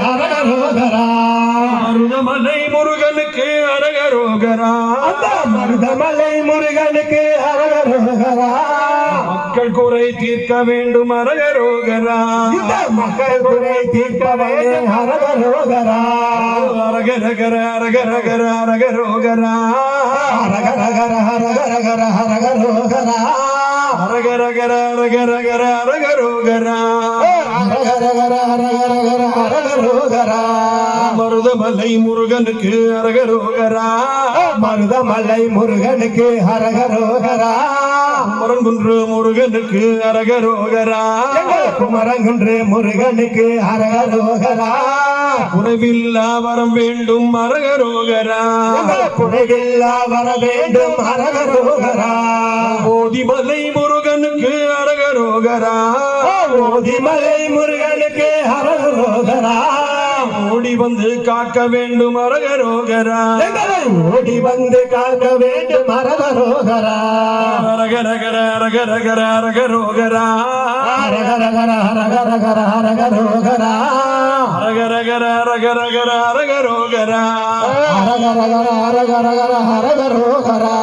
அரகரோகரா மருதமலை முருகனுக்கு அரகரோகரா மருதமலை முருகனுக்கு அரகரோகரா மக்கள் குறை தீர்க்க வேண்டும் அரகரோகரா மக்கள் குறை தீர்க்க வேண்டும் அரகரோகரா அரகரகர அரகரகர அரகரோகரா அரகரகர அரகரகர அரகரோகரா அரகரகர அரகரகர அரகரோகரா அரகரகர அரகரகர அரகரோகரா மருதமலை முருகனுக்கு அரகரோகரா மருதமலை முருகனுக்கு அரகரோகரா குமரங்குன்று முருகனுக்கு அரகரோகரா குமரங்குன்று முருகனுக்கு அரகரோகரா குறைவில்லா வரம் வேண்டும் அரகரோகரா குறைவில்லா வர வேண்டும் அரகரோகரா ஓதிமலை முருகனுக்கு அரகரோகரா ஓதிமலை முருகனுக்கு அரகரோகரா ஓடி வந்து காக்க வேண்டும் அரகரோகரா ஓடி வந்து காக்க வேண்டும் அரகரோகரா அரகரகர அரகரகர அரகரோகரா அரகரகர அரகரகர அரகரோகரா அரகரகர அரகரகர அரகரோகரா அரகரகர அரகரகர அரகரோகரா